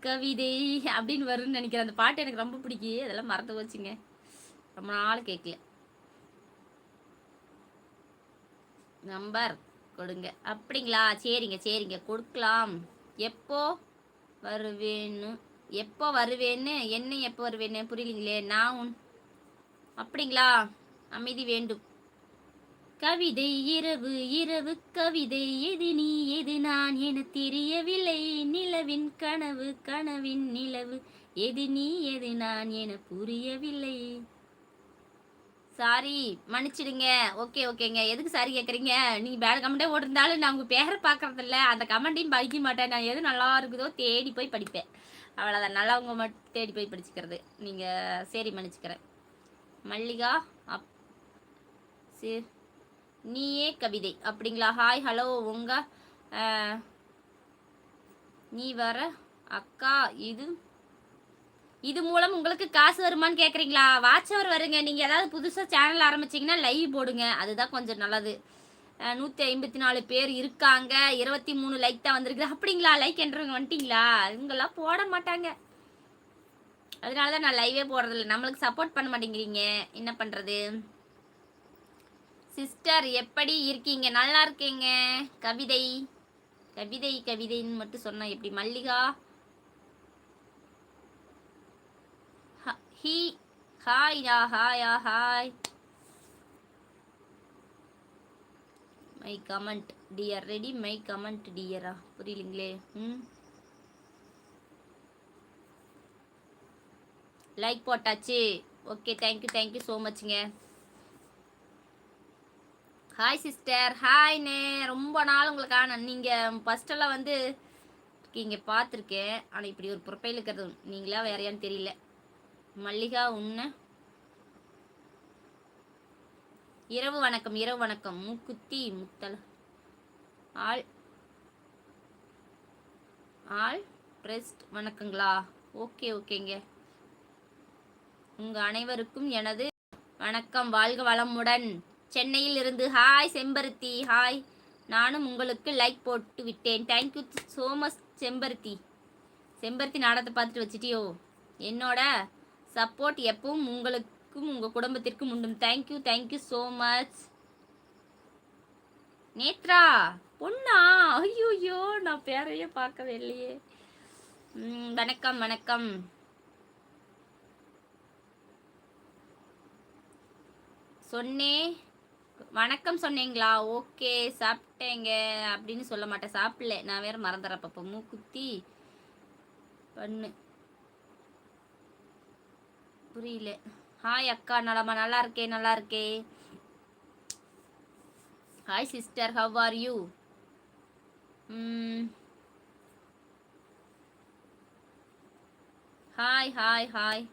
கவிதை அப்படின்னு வரும்னு நினைக்கிறேன். அந்த பாட்டு எனக்கு ரொம்ப பிடிக்கும். அதெல்லாம் மறந்து போச்சுங்க. ரொம்ப நாள் கேட்கல. நம்பர் கொடுங்க. அப்படிங்களா? சரிங்க சரிங்க, கொடுக்கலாம். எப்போ வருவேன்னு எப்போ வருவேன்னு என்ன எப்போ வருவேன்னு புரியலீங்களே. நான் அப்படிங்களா? அமைதி வேண்டும். கவிதை இரவு இரவு கவிதை, எது நீ எது நான் என தெரியவில்லை. நிலவின் கனவு கனவின் நிலவு, எது நீ எது நான் என புரியவில்லை. சாரி மன்னிச்சிடுங்க. ஓகே ஓகேங்க. எதுக்கு சாரி கேட்குறீங்க? நீங்கள் பேட் கமெண்ட்டே ஓட்டிருந்தாலும் நான் உங்கள் பேரை பார்க்குறதில்ல, அந்த கமெண்ட்டையும் படிக்க மாட்டேன். நான் எது நல்லா இருக்குதோ தேடி போய் படிப்பேன், அவ்வளோதான். நல்லவங்க மட்டும் தேடி போய் படிச்சுக்கிறது. நீங்கள் சரி மன்னிச்சுக்கிறேன். மல்லிகா அப் சரி, நீயே கவிதை அப்படிங்களா? Hi hello. நீ வர அக்கா, இது மூலம் உங்களுக்கு காசு வருமானு கேட்குறீங்களா? வாட்ச் அவர் வருங்க. நீங்கள் ஏதாவது புதுசாக சேனல் ஆரம்பிச்சிங்கன்னா லைவ் போடுங்க, அதுதான் கொஞ்சம் நல்லது. 154 பேர் இருக்காங்க, 23 லைக் தான் வந்திருக்கு. அப்படிங்களா? லைக் என்றவங்க வந்துட்டீங்களா? இவங்கெல்லாம் போட மாட்டாங்க, அதனால தான் நான் லைவே போடுறதில்ல. நம்மளுக்கு சப்போர்ட் பண்ண மாட்டேங்கிறீங்க, என்ன பண்ணுறது? சிஸ்டர் எப்படி இருக்கீங்க? நல்லா இருக்கீங்க. கவிதை கவிதை கவிதைன்னு மட்டும் சொன்னால் எப்படி? மல்லிகா ஹாய்யா ஹாயா hi. My comment dear ready. My comment டியரா? புரியலீங்களே. லைக் போட்டாச்சு. ஓகே, தேங்க்யூ தேங்க்யூ ஸோ மச்ங்க. Hi sister. ஹாய்ண்ணே, ரொம்ப நாள் உங்களுக்கான. நீங்கள் ஃபஸ்ட்டெல்லாம் வந்து இங்கே பார்த்துருக்கேன், ஆனால் இப்படி ஒரு ப்ரொஃபைல் இருக்கிறது நீங்களா வேறையான்னு தெரியல. மல்லிகா இரவு வணக்கம். இரவு வணக்கம். மூக்குத்தி முத்தல் ஆல் பிரஸ்ட் வணக்கங்களா? ஓகே ஓகேங்க. உங்கள் அனைவருக்கும் எனது வணக்கம். வாழ்க வளமுடன். சென்னையில் இருந்து ஹாய் செம்பருத்தி. ஹாய், நானும் உங்களுக்கு லைக் போட்டு விட்டேன். தேங்க்யூ ஸோ மச் செம்பருத்தி. செம்பருத்தி நாடகத்தை பார்த்துட்டு வச்சிட்டியோ? என்னோட சப்போர்ட் எப்பவும் உங்களுக்கும் உங்கள் குடும்பத்திற்கும் உண்டும். Thank you thank you so much. Netra பொண்ணா? ஐயோ, நான் பேரையே பார்க்கவே இல்லையே. வணக்கம் வணக்கம். வணக்கம் சொன்னீங்களா? ஓகே, சாப்பிட்டேங்க அப்படின்னு சொல்ல மாட்டேன், சாப்பிடல. நான் வேற மறந்துடுறப்ப. மூக்குத்தி பண்ணு புரியல. ஹாய் அக்கா, நலமா? நல்லா இருக்கே நல்லா இருக்கே. Hi sister, how are you? Hi hi hi.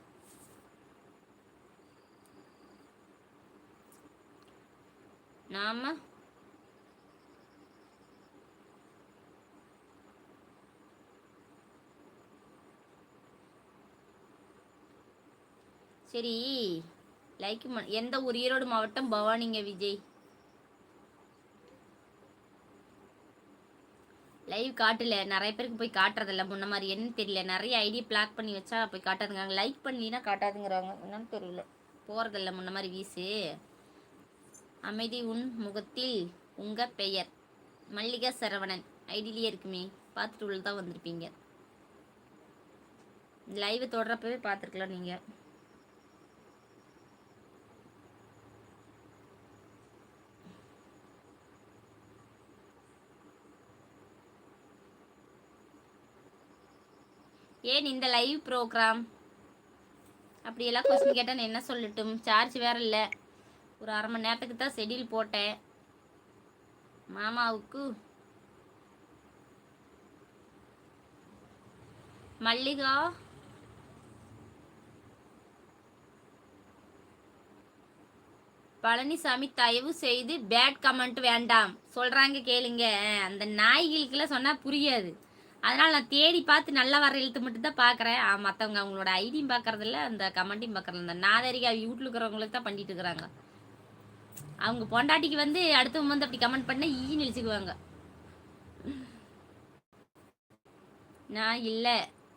நாம சரி லைக் எந்த ஊர்? ஈரோடு மாவட்டம், பவானிங்க. விஜய் லைவ் காட்டல, நிறைய பேருக்கு போய் காட்டுறதில்ல முன்ன மாதிரி. என்னன்னு தெரியல, நிறைய ஐடி பிளாக் பண்ணி வச்சா போய் காட்டாதுங்கிறாங்க, லைக் பண்ணினா காட்டாதுங்கிறாங்க. என்னன்னு தெரியல, போகிறதில்ல முன்ன மாதிரி வீசு. அமைதி உன் முகத்தில் உங்க பெயர்? மல்லிகா சரவணன் ஐடியிலேயே இருக்குமே, பார்த்துட்டு உள்ள தான் வந்திருப்பீங்க. லைவ் தொடரப்பவே பார்த்துருக்கலாம் நீங்கள். ஏன் இந்த லைவ் ப்ரோக்ராம் அப்படியெல்லாம் கொஸ்டின் கேட்டால் நான் என்ன சொல்லட்டும்? சார்ஜ் வேற இல்லை. ஒரு அரை மணி நேரத்துக்கு தான் ஷெடியூல் போட்டேன். மாமாவுக்கு மல்லிகா பழனிசாமி தயவு செய்து பேட் கமெண்ட் வேண்டாம் சொல்கிறாங்க, கேளுங்க. அந்த நாய்களுக்கெல்லாம் சொன்னால் புரியாது, அதனால் நான் தேடி பார்த்து நல்லா வர எழுத்து மட்டும் தான் பார்க்குறேன். மற்றவங்க அவங்களோட ஐடியும் பார்க்குறதில்ல, அந்த கமெண்ட்டையும் பார்க்குறதில்ல. இந்த நாதரிகா வீட்டில் இருக்கிறவங்களுக்கு தான் பண்ணிட்டு இருக்கிறாங்க. அவங்க பொண்டாட்டிக்கு வந்து அடுத்தவங்க வந்து அப்படி கமெண்ட் பண்ண ஈன்னு இழிச்சுக்குவாங்க. நான் இல்லை